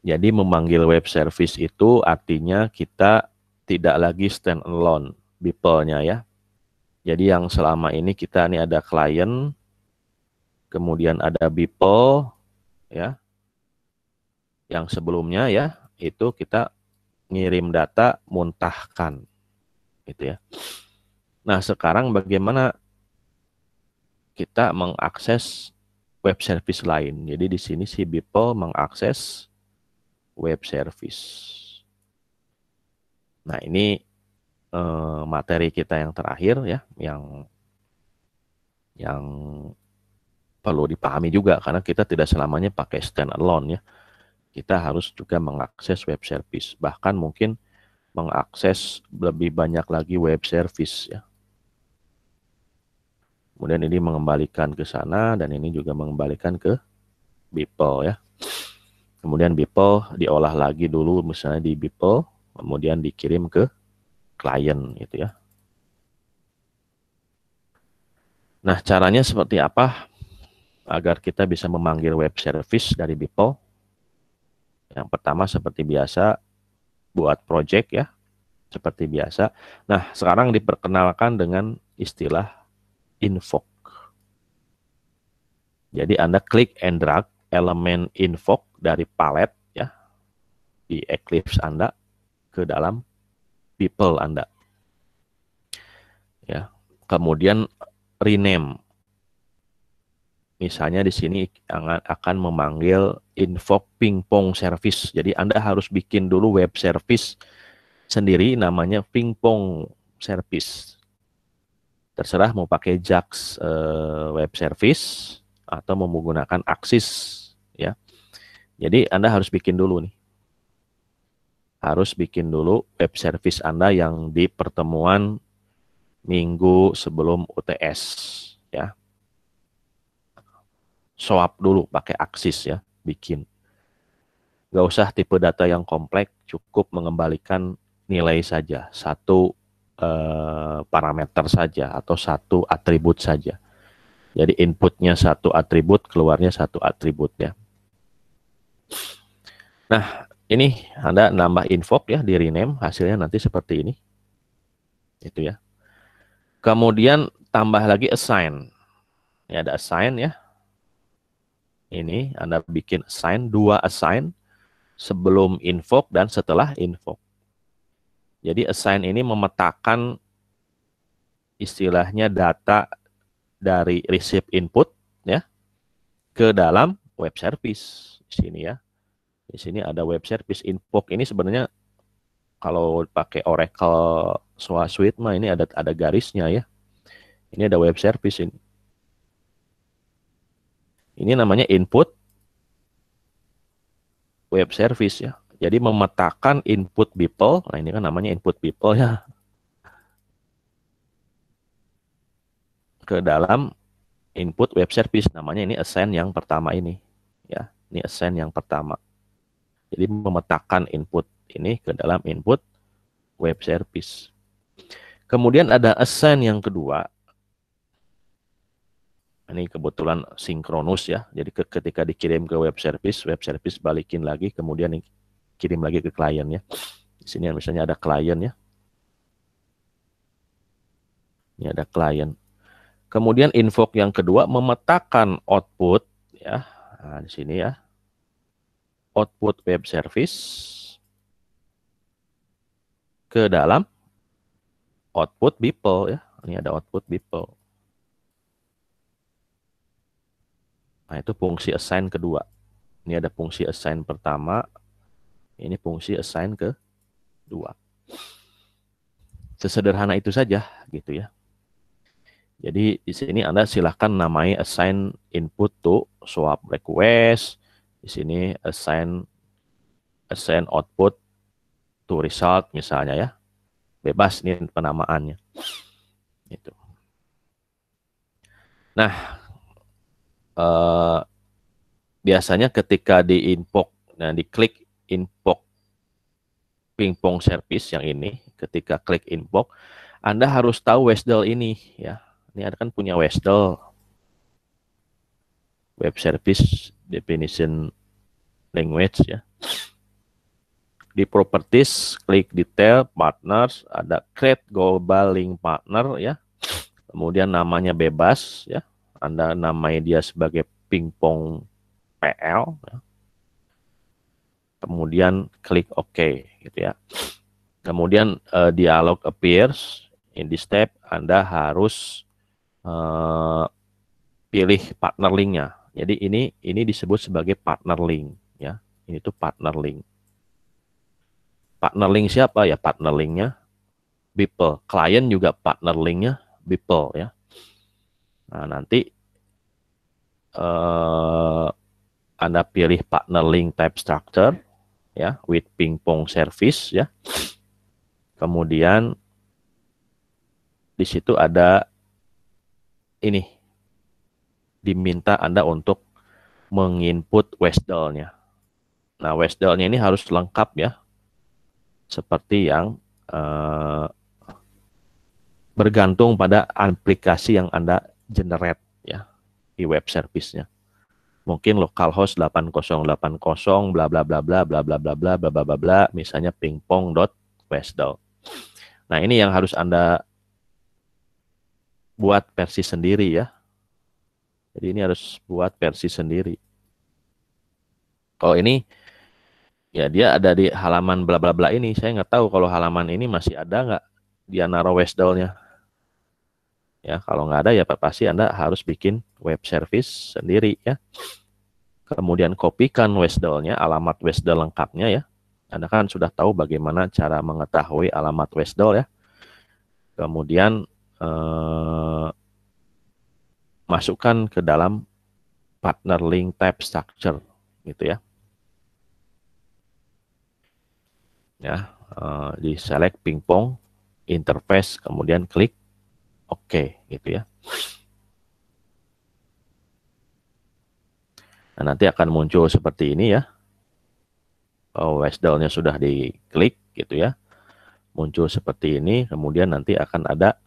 Jadi memanggil web service itu artinya kita tidak lagi stand alone Beeple-nya ya. Jadi yang selama ini kita ini ada klien, kemudian ada Beeple ya. Yang sebelumnya ya itu kita ngirim data muntahkan gitu ya. Nah, sekarang bagaimana kita mengakses web service lain. Jadi di sini si Beeple mengakses web service. Nah, ini materi kita yang terakhir ya, yang perlu dipahami juga karena kita tidak selamanya pakai standalone ya. Kita harus juga mengakses web service, bahkan mungkin mengakses lebih banyak lagi web service ya. Kemudian ini mengembalikan ke sana dan ini juga mengembalikan ke Beeple ya. Kemudian Beeple diolah lagi dulu misalnya di Beeple, kemudian dikirim ke klien gitu ya. Nah, caranya seperti apa agar kita bisa memanggil web service dari Beeple? Yang pertama seperti biasa buat project ya, seperti biasa. Nah, sekarang diperkenalkan dengan istilah invoke. Jadi Anda klik and drag elemen invoke dari palet ya di Eclipse Anda ke dalam Beeple Anda. Ya. Kemudian rename. Misalnya di sini akan memanggil invoke pingpong service. Jadi Anda harus bikin dulu web service sendiri namanya pingpong service. Terserah mau pakai JAX web service atau mau menggunakan Axis ya. Jadi Anda harus bikin dulu nih. Harus bikin dulu web service Anda yang di pertemuan minggu sebelum UTS ya. Swap dulu pakai Axis ya, bikin. Gak usah tipe data yang kompleks, cukup mengembalikan nilai saja, satu parameter saja atau satu atribut saja. Jadi inputnya satu atribut, keluarnya satu atribut ya. Nah, ini Anda nambah invoke ya di rename, hasilnya nanti seperti ini. Itu ya. Kemudian tambah lagi assign. Ini ada assign ya. Ini Anda bikin assign, 2 assign sebelum invoke dan setelah invoke. Jadi assign ini memetakan istilahnya data dari receive input ya ke dalam web service di sini ya. Di sini ada web service invoke ini sebenarnya kalau pakai Oracle Suite mah ini ada garisnya ya. Ini ada web service ini. Ini namanya input web service ya. Jadi memetakan input Beeple. Nah, ini kan namanya input Beeple ya. Ke dalam input web service namanya ini assign yang pertama ini ya. Ini assign yang pertama. Jadi memetakan input ini ke dalam input web service. Kemudian ada assign yang kedua. Ini kebetulan sinkronus ya. Jadi ketika dikirim ke web service balikin lagi, kemudian kirim lagi ke klien ya. Di sini misalnya ada klien ya. Ini ada klien. Kemudian invoke yang kedua memetakan output ya. Nah, di sini ya. Output web service ke dalam output Beeple ya. Ini ada output Beeple. Nah, itu fungsi assign kedua. Ini ada fungsi assign pertama. Ini fungsi assign kedua. Sesederhana itu saja gitu ya. Jadi di sini Anda silahkan namai assign input to swap request. Di sini assign output to result misalnya ya. Bebas nih penamaannya. Gitu. Nah, biasanya ketika di invoke, nah diklik invoke pingpong service yang ini, ketika klik invoke, Anda harus tahu WSDL ini ya. Ini Anda kan punya WSDL, Web Service Definition Language ya. Di properties, klik detail, partners, ada create global link partner ya. Kemudian namanya bebas ya. Anda namai dia sebagai pingpong PL ya. Kemudian klik OK gitu ya. Kemudian dialog appears. In this step Anda harus pilih partner linknya. Jadi ini disebut sebagai partner link ya. Ini tuh partner link. Partner link siapa ya? Partner linknya Beeple. Klien juga partner linknya Beeple ya. Nah, nanti Anda pilih partner link type structure ya with pingpong service ya. Kemudian di situ ada ini diminta Anda untuk menginput WSDL-nya. Nah, WSDL-nya ini harus lengkap ya. Seperti yang bergantung pada aplikasi yang Anda generate ya di web service-nya. Mungkin localhost 8080 bla bla bla bla bla bla bla bla bla bla bla bla misalnya pingpong.wsdl. Nah, ini yang harus Anda buat versi sendiri ya. Jadi ini harus buat versi sendiri. Kalau ini ya dia ada di halaman bla bla bla ini. Saya nggak tahu kalau halaman ini masih ada nggak dia naruh WSDL-nya. Ya, kalau nggak ada ya pasti Anda harus bikin web service sendiri ya. Kemudian kopikan WSDL-nya, alamat WSDL lengkapnya ya. Anda kan sudah tahu bagaimana cara mengetahui alamat WSDL ya. Kemudian masukkan ke dalam partner link type structure gitu ya. Ya, di select pingpong interface kemudian klik OK gitu ya. Nah, nanti akan muncul seperti ini ya. WSDL-nya sudah diklik gitu ya. Muncul seperti ini, kemudian nanti akan ada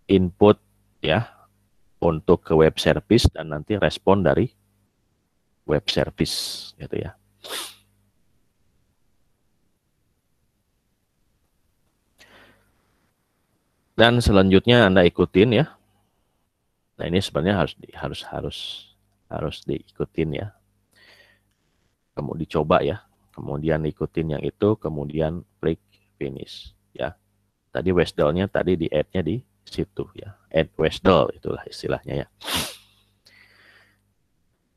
input ya untuk ke web service dan nanti respon dari web service gitu ya. Dan selanjutnya Anda ikutin ya. Nah, ini sebenarnya harus diikutin ya. Kemudian dicoba ya. Kemudian ikutin yang itu, kemudian klik finish ya. Tadi WSDL-nya tadi di add-nya di situ ya. Add WSDL itulah istilahnya ya.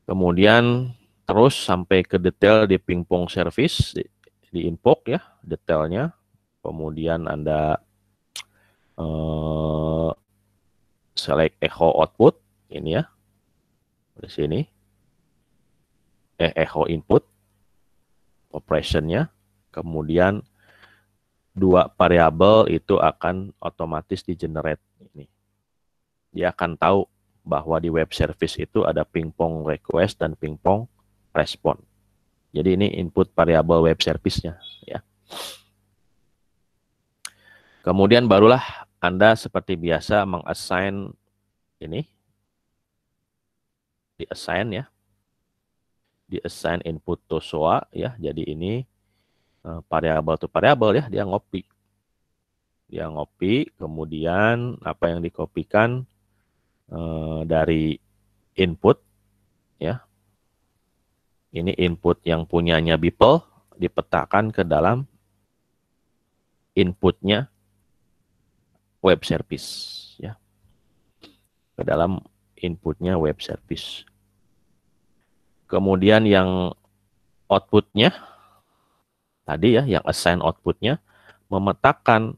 Kemudian terus sampai ke detail di pingpong service di input ya detailnya. Kemudian Anda select echo output ini ya. Di sini. Echo input operationnya. Kemudian dua variabel itu akan otomatis di generate ini. Dia akan tahu bahwa di web service itu ada pingpong request dan pingpong respon. Jadi ini input variabel web service-nya ya. Kemudian barulah Anda seperti biasa mengassign ini di-assign ya. Di-assign input to SOA ya. Jadi ini variabel to variabel ya, dia ngopi. Dia ngopi, kemudian apa yang dikopikan dari input ya. Ini input yang punyanya Beeple dipetakan ke dalam inputnya web service ya. Ke dalam inputnya web service. Kemudian yang outputnya tadi ya, yang assign outputnya memetakan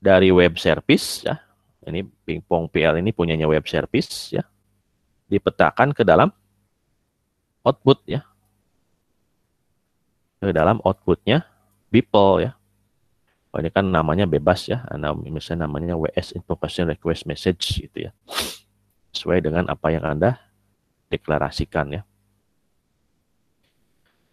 dari web service ya. Ini pingpong PL ini punyanya web service ya. Dipetakan ke dalam output ya. Ke dalam outputnya Beeple ya. Oh, ini kan namanya bebas ya. Misalnya namanya WS Invocation Request Message gitu ya. Sesuai dengan apa yang Anda deklarasikan ya.